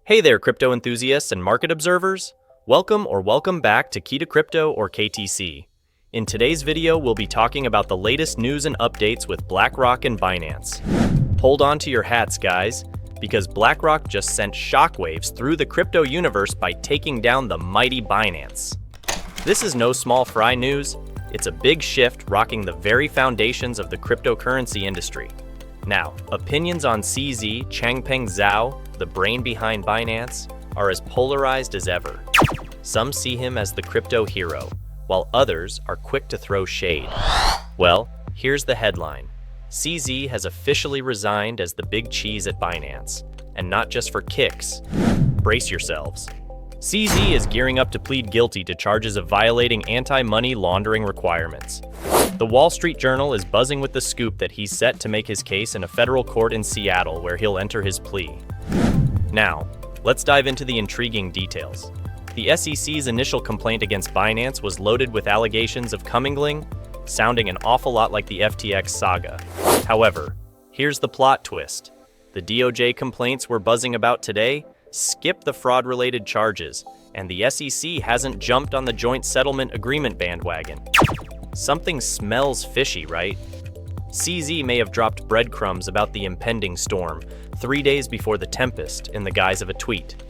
Hey there, crypto enthusiasts and market observers. Welcome back to Key to Crypto or KTC. In today's video, we'll be talking about the latest news and updates with BlackRock and Binance. Hold on to your hats, guys, because BlackRock just sent shockwaves through the crypto universe by taking down the mighty Binance. This is no small fry news. It's a big shift rocking the very foundations of the cryptocurrency industry. Now, opinions on CZ Changpeng Zhao, the brain behind Binance, are as polarized as ever. Some see him as the crypto hero, while others are quick to throw shade. Well, here's the headline. CZ has officially resigned as the big cheese at Binance, and not just for kicks. Brace yourselves. CZ is gearing up to plead guilty to charges of violating anti-money laundering requirements. The Wall Street Journal is buzzing with the scoop that he's set to make his case in a federal court in Seattle where he'll enter his plea. Now, let's dive into the intriguing details. The SEC's initial complaint against Binance was loaded with allegations of commingling, sounding an awful lot like the FTX saga. However, here's the plot twist. The DOJ complaints we're buzzing about today skip the fraud-related charges, and the SEC hasn't jumped on the joint settlement agreement bandwagon. Something smells fishy, right? CZ may have dropped breadcrumbs about the impending storm 3 days before the tempest in the guise of a tweet.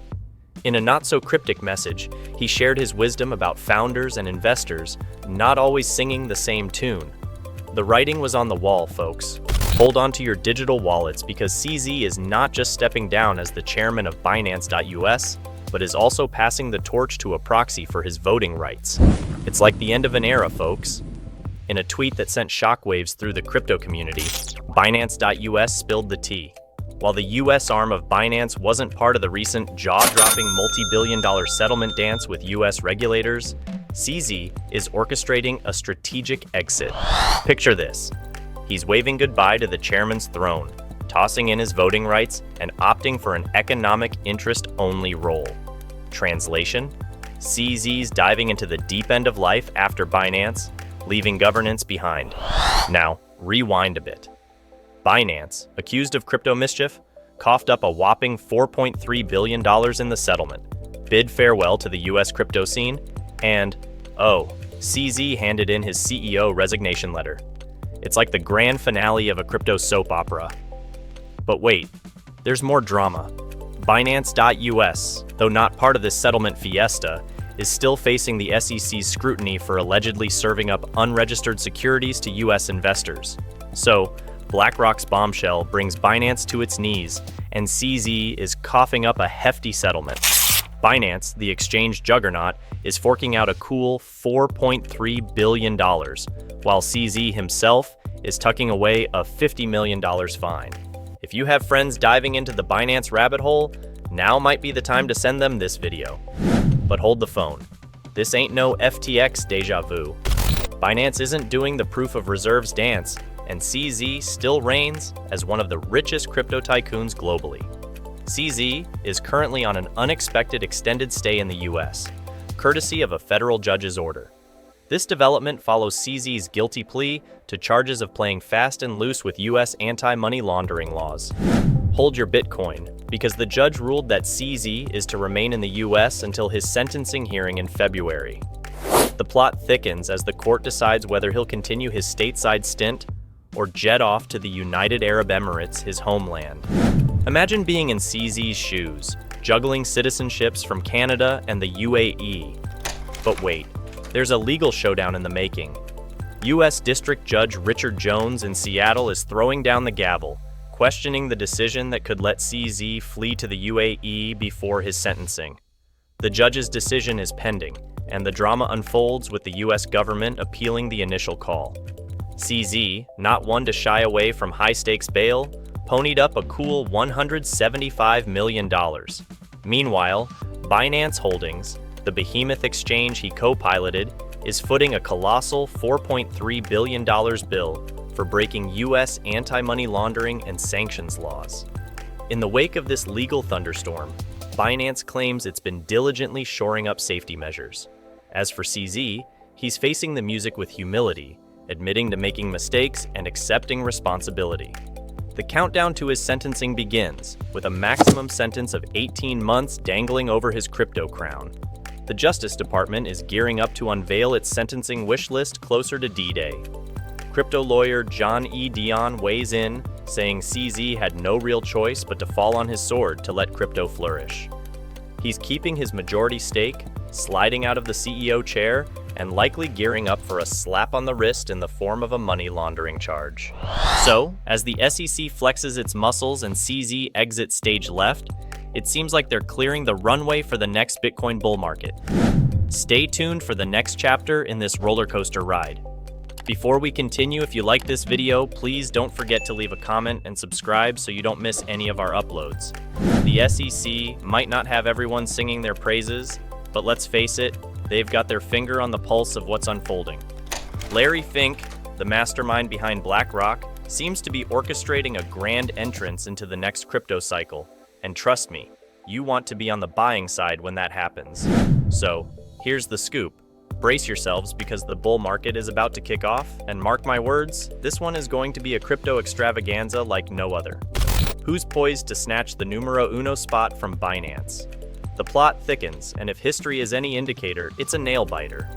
In a not-so-cryptic message, he shared his wisdom about founders and investors not always singing the same tune. The writing was on the wall, folks. Hold on to your digital wallets because CZ is not just stepping down as the chairman of Binance.us, but is also passing the torch to a proxy for his voting rights. It's like the end of an era, folks. In a tweet that sent shockwaves through the crypto community, Binance.us spilled the tea. While the US arm of Binance wasn't part of the recent jaw-dropping multi-billion-dollar settlement dance with US regulators, CZ is orchestrating a strategic exit. Picture this. He's waving goodbye to the chairman's throne, tossing in his voting rights, and opting for an economic interest-only role. Translation: CZ's diving into the deep end of life after Binance, leaving governance behind. Now, rewind a bit. Binance, accused of crypto mischief, coughed up a whopping $4.3 billion in the settlement, bid farewell to the US crypto scene, and, CZ handed in his CEO resignation letter. It's like the grand finale of a crypto soap opera. But wait, there's more drama. Binance.us, though not part of this settlement fiesta, is still facing the SEC's scrutiny for allegedly serving up unregistered securities to US investors. So, BlackRock's bombshell brings Binance to its knees, and CZ is coughing up a hefty settlement. Binance, the exchange juggernaut, is forking out a cool $4.3 billion, while CZ himself is tucking away a $50 million fine. If you have friends diving into the Binance rabbit hole, now might be the time to send them this video. But hold the phone. This ain't no FTX deja vu. Binance isn't doing the proof of reserves dance, and CZ still reigns as one of the richest crypto tycoons globally. CZ is currently on an unexpected extended stay in the US, courtesy of a federal judge's order. This development follows CZ's guilty plea to charges of playing fast and loose with US anti-money laundering laws. Hold your Bitcoin, because the judge ruled that CZ is to remain in the US until his sentencing hearing in February. The plot thickens as the court decides whether he'll continue his stateside stint or jet off to the United Arab Emirates, his homeland. Imagine being in CZ's shoes, juggling citizenships from Canada and the UAE. But wait, there's a legal showdown in the making. U.S. District Judge Richard Jones in Seattle is throwing down the gavel, questioning the decision that could let CZ flee to the UAE before his sentencing. The judge's decision is pending, and the drama unfolds with the U.S. government appealing the initial call. CZ, not one to shy away from high-stakes bail, ponied up a cool $175 million. Meanwhile, Binance Holdings, the behemoth exchange he co-piloted, is footing a colossal $4.3 billion bill for breaking U.S. anti-money laundering and sanctions laws. In the wake of this legal thunderstorm, Binance claims it's been diligently shoring up safety measures. As for CZ, he's facing the music with humility, admitting to making mistakes and accepting responsibility. The countdown to his sentencing begins, with a maximum sentence of 18 months dangling over his crypto crown. The Justice Department is gearing up to unveil its sentencing wish list closer to D-Day. Crypto lawyer John E. Dion weighs in, saying CZ had no real choice but to fall on his sword to let crypto flourish. He's keeping his majority stake, sliding out of the CEO chair, and likely gearing up for a slap on the wrist in the form of a money laundering charge. So, as the SEC flexes its muscles and CZ exits stage left, it seems like they're clearing the runway for the next Bitcoin bull market. Stay tuned for the next chapter in this roller coaster ride. Before we continue, if you like this video, please don't forget to leave a comment and subscribe so you don't miss any of our uploads. The SEC might not have everyone singing their praises, but let's face it, they've got their finger on the pulse of what's unfolding. Larry Fink, the mastermind behind BlackRock, seems to be orchestrating a grand entrance into the next crypto cycle. And trust me, you want to be on the buying side when that happens. So, here's the scoop. Brace yourselves because the bull market is about to kick off, and mark my words, this one is going to be a crypto extravaganza like no other. Who's poised to snatch the numero uno spot from Binance? The plot thickens, and if history is any indicator, it's a nail-biter.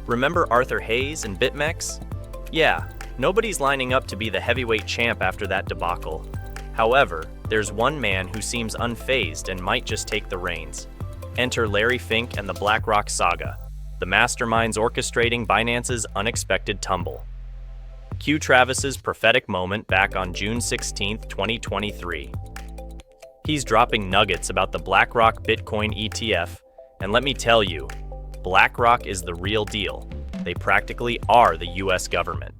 Remember Arthur Hayes and BitMEX? Yeah, nobody's lining up to be the heavyweight champ after that debacle. However, there's one man who seems unfazed and might just take the reins. Enter Larry Fink and the BlackRock saga, the masterminds orchestrating Binance's unexpected tumble. Cue Travis's prophetic moment back on June 16, 2023. He's dropping nuggets about the BlackRock Bitcoin ETF, and let me tell you, BlackRock is the real deal. They practically are the US government.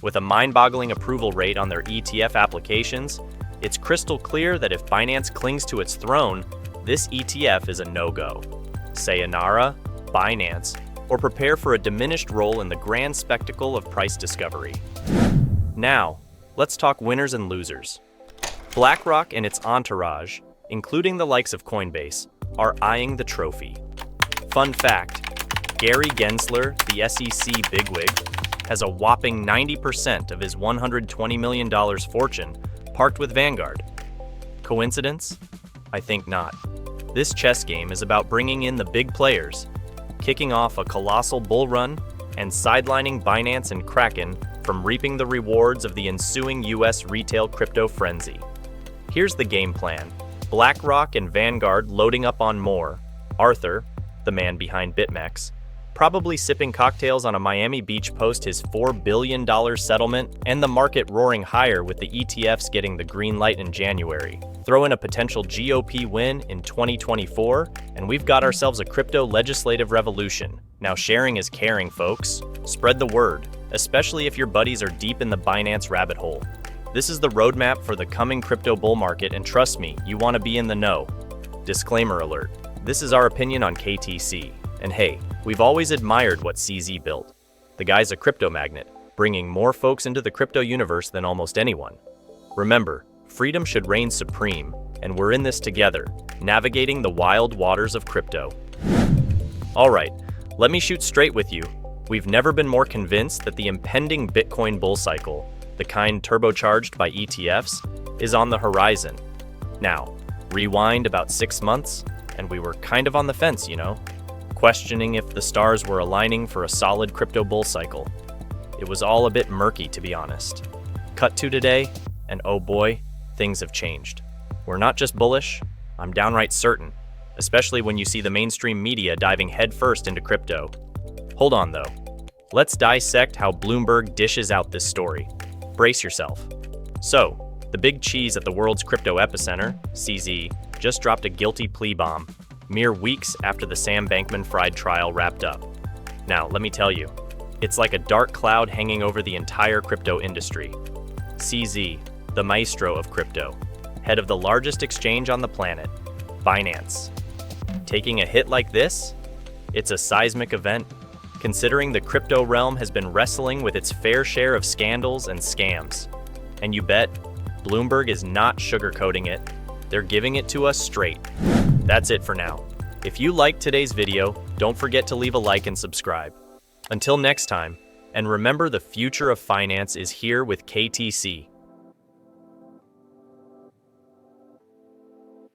With a mind-boggling approval rate on their ETF applications, it's crystal clear that if Binance clings to its throne, this ETF is a no-go. Sayonara, Binance, or prepare for a diminished role in the grand spectacle of price discovery. Now, let's talk winners and losers. BlackRock and its entourage, including the likes of Coinbase, are eyeing the trophy. Fun fact, Gary Gensler, the SEC bigwig, has a whopping 90% of his $120 million fortune parked with Vanguard. Coincidence? I think not. This chess game is about bringing in the big players, kicking off a colossal bull run, and sidelining Binance and Kraken from reaping the rewards of the ensuing US retail crypto frenzy. Here's the game plan. BlackRock and Vanguard loading up on more. Arthur, the man behind BitMEX, probably sipping cocktails on a Miami beach post his $4 billion settlement, and the market roaring higher with the ETFs getting the green light in January. Throw in a potential GOP win in 2024, and we've got ourselves a crypto legislative revolution. Now sharing is caring, folks. Spread the word, especially if your buddies are deep in the Binance rabbit hole. This is the roadmap for the coming crypto bull market, and trust me, you want to be in the know. Disclaimer alert. This is our opinion on KTC. And hey, we've always admired what CZ built. The guy's a crypto magnet, bringing more folks into the crypto universe than almost anyone. Remember, freedom should reign supreme, and we're in this together, navigating the wild waters of crypto. Alright, let me shoot straight with you. We've never been more convinced that the impending Bitcoin bull cycle, the kind turbocharged by ETFs, is on the horizon. Now, rewind about 6 months, and we were kind of on the fence, questioning if the stars were aligning for a solid crypto bull cycle. It was all a bit murky, to be honest. Cut to today, and oh boy, things have changed. We're not just bullish, I'm downright certain, especially when you see the mainstream media diving headfirst into crypto. Hold on though. Let's dissect how Bloomberg dishes out this story. Brace yourself. So, the big cheese at the world's crypto epicenter, CZ, just dropped a guilty plea bomb, mere weeks after the Sam Bankman-Fried trial wrapped up. Now, let me tell you, it's like a dark cloud hanging over the entire crypto industry. CZ, the maestro of crypto, head of the largest exchange on the planet, Binance. Taking a hit like this? It's a seismic event, considering the crypto realm has been wrestling with its fair share of scandals and scams. And you bet, Bloomberg is not sugarcoating it, they're giving it to us straight. That's it for now. If you liked today's video, don't forget to leave a like and subscribe. Until next time, and remember the future of finance is here with KTC.